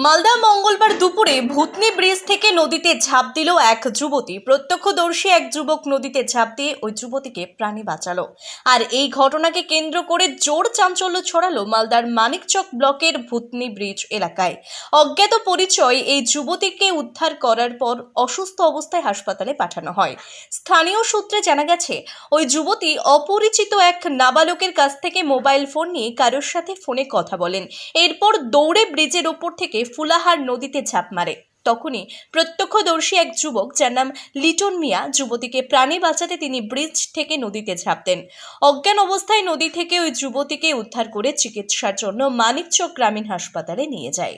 মালদা মঙ্গলবার দুপুরে ভূতনি ব্রিজ থেকে নদীতে ঝাঁপ দিল এক যুবতী। প্রত্যক্ষদর্শী এক যুবক নদীতে ঝাঁপ দিয়ে ওই যুবতীকে প্রাণে বাঁচালো। আর এই ঘটনাকে কেন্দ্র করে জোর চাঞ্চল্য ছড়ালো মালদার মানিকচক ব্লকের ভূতনি ব্রিজ এলাকায়। অজ্ঞাত পরিচয় এই যুবতীকে উদ্ধার করার পর অসুস্থ অবস্থায় হাসপাতালে পাঠানো হয়। স্থানীয় সূত্রে জানা গেছে, ওই যুবতী অপরিচিত এক নাবালকের কাছ থেকে মোবাইল ফোন নিয়ে কারোর সাথে ফোনে কথা বলেন। এরপর দৌড়ে ব্রিজের ওপর থেকে ফুলাহার নদীতে ঝাঁপ মারে। তখনই প্রত্যক্ষদর্শী এক যুবক, যার নাম লিটন মিয়া, যুবতীকে প্রাণে বাঁচাতে তিনি ব্রিজ থেকে নদীতে ঝাঁপ দেন। অজ্ঞান অবস্থায় নদী থেকে ওই যুবতীকে উদ্ধার করে চিকিৎসার জন্য মানিকচক গ্রামীণ হাসপাতালে নিয়ে যায়।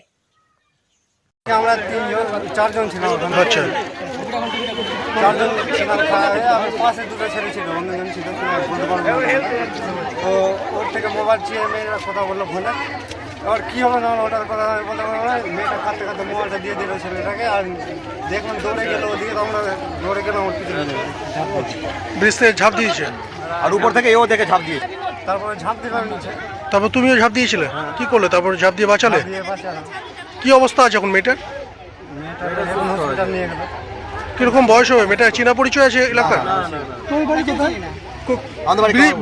আমরা চারজন ছিলাম। আচ্ছা, চারজন ছিলাম, পাশে দুটো ছেলে ছিল, অন্যজন ছিল বলতে পারবো না। তো ওর থেকে মোবাইল চেয়ে মেয়েরা কথা বললো ফোনে। এবার কী হবে না ওটার কথা বলতে পারবো না। মেয়েটা কাঁদতে কাঁদতে মোবাইলটা দিয়ে দিল ছেলেটাকে, আর দেখলাম দৌড়ে গেলো ওদিকে। তো আমরা দৌড়ে গেলাম ওর পিছনে, ব্রিজ থেকে ঝাঁপ দিয়েছে আর উপর থেকে এও দেখে ঝাঁপ দিয়ে। তারপরে ঝাঁপ দিলাম নিচে। তারপর তুমিও ঝাঁপ দিয়েছিলে? কি করলে তারপর? ঝাঁপ দিয়ে বাঁচালে? দিয়ে বাঁচালাম। কি অবস্থা আছে এখন মেয়েটার? মেয়েটাকে এখন হসপিটাল নিয়ে গেলো। কিরকম বয়স হবে মেয়েটা? চেনা পরিচয় আছে এলাকার?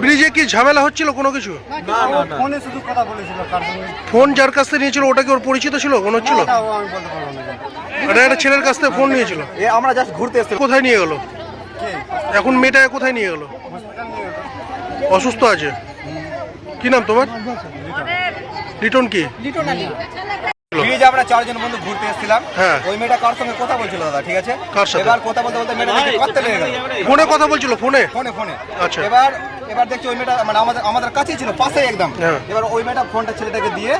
ব্রিজে কি ঝামেলা হচ্ছিল কোনো কিছু? ফোনে শুধু কথা বলেছিল কার সঙ্গে। ফোন যার কাছ থেকে নিয়েছিল ওটা কি ওর পরিচিত ছিল, মনে হচ্ছিল? ওটাও আমি বলতে পারবো না। এটা একটা ছেলের কাছ থেকে ফোন নিয়েছিল। আমরা জাস্ট ঘুরতে এসেছি। কোথায় নিয়ে গেল কে? এখন মেয়েটাকে? কোথায় নিয়ে গেল? হসপিটাল নিয়ে গেলো। অসুস্থ আছে? কি নাম তোমার? লিটন। কি ব্রিজে আমরা চারজন বন্ধু ঘুরতে এসেছিলাম। হ্যাঁ। ওই মেয়েটা কার সঙ্গে কথা বলছিল দাদা, ঠিক আছে? কার সাথে? এবার কথা বলতে বলতে মেয়েটা দেখে কাঁদতে লেগে গেল। ফোনে কথা বলছিল? ফোনে? ফোনে। আচ্ছা। এবার দেখছি ওই মেয়েটা মানে আমাদের কাছেই ছিল, পাশেই একদম। হ্যাঁ। এবার ওই মেয়েটা ফোনটা ছেলেটাকে দিয়ে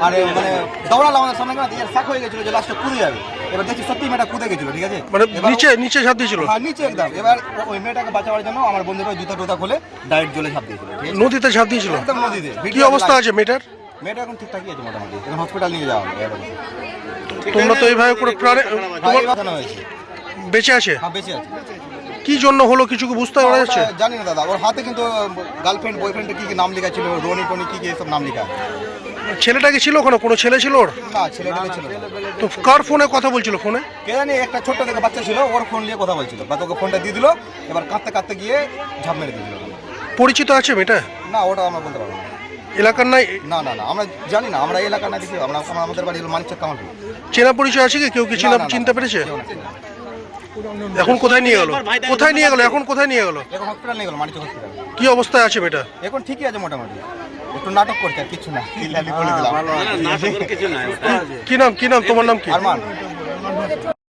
আর মানে দৌড়ালো আমাদের সামনে, দিয়ে শাক হয়ে গেছিল যে লাস্টে কুদে যাবে। এবার দেখছি সত্যি মেয়েটা কুদে গেছিল, ঠিক আছে? মানে এবার নিচে ঝাঁপ দিয়েছিল? হ্যাঁ, নিচে একদম। এবার ওই মেয়েটাকে বাঁচাবার জন্য আমার বন্ধুরা জুতা টুতা খুলে ডাইরেক্ট জলে ঝাঁপ দিয়েছিল, ঠিক আছে? নদীতে ঝাঁপ দিয়েছিল? একদম নদীতে। কি অবস্থা আছে মেয়েটার? মেয়েটা এখন ঠিকঠাকই আছে মোটামুটি, এখন হসপিটাল নিয়ে যাওয়া হবে। তোমরা তো এইভাবে করে প্রাণে তোমার বাঁচানো হয়েছে। বেঁচে আছে? হ্যাঁ, বেঁচে আছে। কি জন্য হলো কিছু কি বুঝতে পারা যাচ্ছে? ওটা জানি না দাদা, ওর হাতে কিন্তু গার্লফ্রেন্ড বয়ফ্রেন্ডের কি কি নাম লেখা ছিল, রনি টনি কি কি এসব নাম লেখা। ছেলেটা কি ছিল ওখানে? কোনো ছেলে ছিল ওর? না, ছেলেটা ছিল না। তো কার ফোনে কথা বলছিল? ফোনে কে জানি, একটা ছোট্ট দেখে বাচ্চা ছিল, ওর ফোন নিয়ে কথা বলছিল। বা তোকে ফোনটা দিয়ে দিল, এবার কাঁদতে কাঁদতে গিয়ে ঝাঁপ মেরে দিল। পরিচিত আছে মেয়েটা? না, ওটা আমরা বলতে পারবো না। এলাকার নাই? না, আমরা জানি না, আমরা এই এলাকার না দেখি। আমাদের বাড়ি হলো মানিকচক কামালপুর। চেনা পরিচয় আছে কি? কেউ কি চিনতে পেরেছে? এখন কোথায় নিয়ে গেল? এখন কোথায় নিয়ে গেল? এখন হসপিটাল নিয়ে গেল, মানিকচক হসপিটাল। কি অবস্থায় আছে মেয়েটা? এখন ঠিকই আছে মোটামুটি, একটু নাটক করছে আর কিছু না। বলে দিলাম। কি নাম তোমার? নাম কি? আরমান।